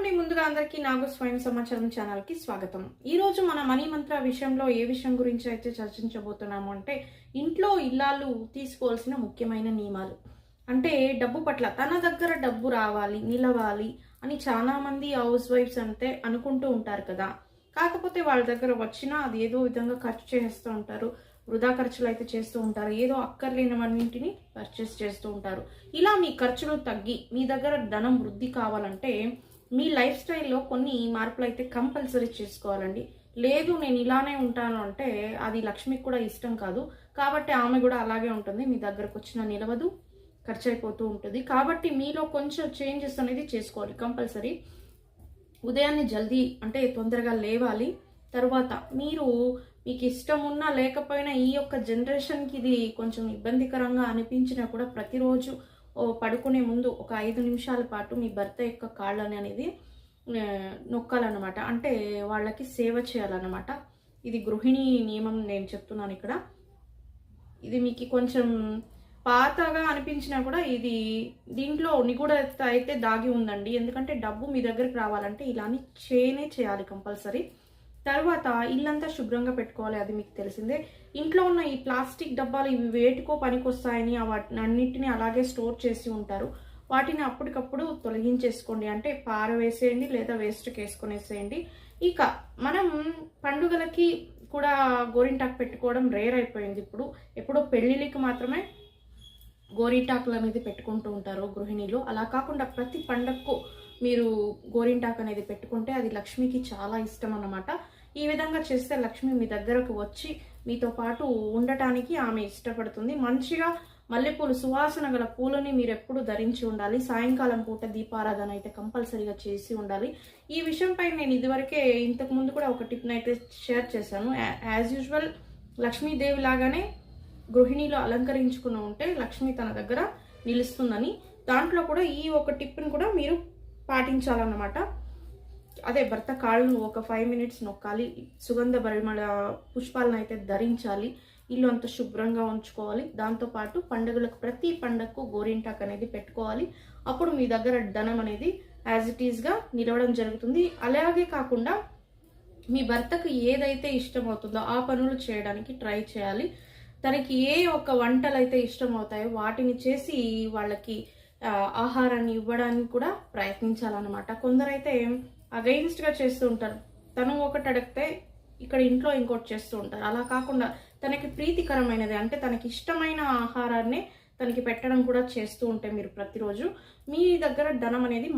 Hello అండి, ముందుగా అందరికీ నాగు స్వయం సమాచారం ఛానల్కి స్వాగతం. ఈరోజు మన మనీ మంత్ర విషయంలో ఏ విషయం గురించి అయితే చర్చించబోతున్నాము అంటే, ఇంట్లో ఇల్లాలు తీసుకోవాల్సిన ముఖ్యమైన నియమాలు. అంటే డబ్బు పట్ల తన దగ్గర డబ్బు రావాలి, నిలవాలి అని చాలామంది హౌస్ వైఫ్స్ అంతే అనుకుంటూ ఉంటారు కదా. కాకపోతే వాళ్ళ దగ్గర వచ్చినా అది ఏదో విధంగా ఖర్చు చేస్తూ ఉంటారు, వృధా ఖర్చులు అయితే చేస్తూ ఉంటారు, ఏదో అక్కర్లేనివన్నింటిని పర్చేస్ చేస్తూ ఉంటారు. ఇలా మీ ఖర్చులు తగ్గి మీ దగ్గర ధనం వృద్ధి కావాలంటే మీ లైఫ్ స్టైల్లో కొన్ని మార్పులు అయితే కంపల్సరీ చేసుకోవాలండి. లేదు నేను ఇలానే ఉంటాను అంటే అది లక్ష్మికి కూడా ఇష్టం కాదు. కాబట్టి ఆమె కూడా అలాగే ఉంటుంది, మీ దగ్గరకు వచ్చిన నిలవదు, ఖర్చు అయిపోతూ ఉంటుంది. కాబట్టి మీలో కొంచెం చేంజెస్ అనేది చేసుకోవాలి కంపల్సరీ. ఉదయాన్నే జల్దీ అంటే తొందరగా లేవాలి. తర్వాత మీకు ఇష్టం ఉన్నా లేకపోయినా ఈ యొక్క జనరేషన్కి ఇది కొంచెం ఇబ్బందికరంగా అనిపించినా కూడా ప్రతిరోజు పడుకునే ముందు ఒక 5 నిమిషాల పాటు మీ భర్త యొక్క కాళ్ళని అనేది నొక్కాలన్నమాట. అంటే వాళ్ళకి సేవ చేయాలన్నమాట. ఇది గృహిణి నియమం నేను చెప్తున్నాను ఇక్కడ. ఇది మీకు కొంచెం పాతగా అనిపించినా కూడా ఇది దీంట్లో నిగూఢత అయితే దాగి ఉందండి. ఎందుకంటే డబ్బు మీ దగ్గరికి రావాలంటే ఇలాని చేయాలి కంపల్సరీ. తర్వాత ఇల్లంతా శుభ్రంగా పెట్టుకోవాలి, అది మీకు తెలిసిందే. ఇంట్లో ఉన్న ఈ ప్లాస్టిక్ డబ్బాలు ఇవి వేటికో పనికొస్తాయని వాటిని అన్నింటినీ అలాగే స్టోర్ చేసి ఉంటారు. వాటిని అప్పటికప్పుడు తొలగించేసుకోండి, అంటే పారవేసేయండి లేదా వేస్ట్కి వేసుకొనేసేయండి. ఇక మనం పండుగలకి కూడా గోరింటాకు పెట్టుకోవడం రేర్ అయిపోయింది ఇప్పుడు. ఎప్పుడో పెళ్ళిళ్ళకి మాత్రమే గోరింటాకులు అనేది పెట్టుకుంటూ ఉంటారు గృహిణీలు. అలా కాకుండా ప్రతి పండగకు మీరు గోరింటాకు అనేది పెట్టుకుంటే అది లక్ష్మికి చాలా ఇష్టం అన్నమాట. ఈ విధంగా చేస్తే లక్ష్మి మీ దగ్గరకు వచ్చి మీతో పాటు ఉండటానికి ఆమె ఇష్టపడుతుంది. మంచిగా మల్లెపూలు, సువాసన గల పూలని మీరు ఎప్పుడు ధరించి ఉండాలి. సాయంకాలం పూట దీపారాధన అయితే కంపల్సరీగా చేసి ఉండాలి. ఈ విషయంపై నేను ఇదివరకే ఇంతకు ముందు కూడా ఒక టిప్ని అయితే షేర్ చేశాను. యాజ్ యూజువల్ లక్ష్మీదేవి లాగానే గృహిణీలు అలంకరించుకుని ఉంటే లక్ష్మి తన దగ్గర నిలుస్తుందని, దాంట్లో కూడా ఈ ఒక టిప్ని కూడా మీరు పాటించాలన్నమాట. అదే భర్త కాళ్ళు ఒక 5 మినిట్స్ నొక్కాలి, సుగంధ పరిమళ పుష్పాలను అయితే ధరించాలి, ఇల్లు అంతా శుభ్రంగా ఉంచుకోవాలి. దాంతోపాటు పండుగలకు ప్రతి పండుగకు గోరింటాక్ అనేది పెట్టుకోవాలి. అప్పుడు మీ దగ్గర ధనం అనేది యాజ్ ఇట్ ఈస్గా నిలవడం జరుగుతుంది. అలాగే కాకుండా మీ భర్తకు ఏదైతే ఇష్టమవుతుందో ఆ పనులు చేయడానికి ట్రై చేయాలి. తనకి ఏ ఒక్క వంటలు అయితే ఇష్టమవుతాయో వాటిని చేసి వాళ్ళకి ఆహారాన్ని ఇవ్వడానికి కూడా ప్రయత్నించాలన్నమాట. కొందరైతే అగెయిన్స్ట్గా చేస్తూ ఉంటారు. తను ఒకటి అడిగితే ఇక్కడ ఇంట్లో ఇంకోటి చేస్తూ ఉంటారు. అలా కాకుండా తనకి ప్రీతికరమైనది అంటే తనకి ఇష్టమైన ఆహారాన్ని తనకి పెట్టడం కూడా చేస్తూ ఉంటే మీరు ప్రతిరోజు మీ దగ్గర ధనం అనేది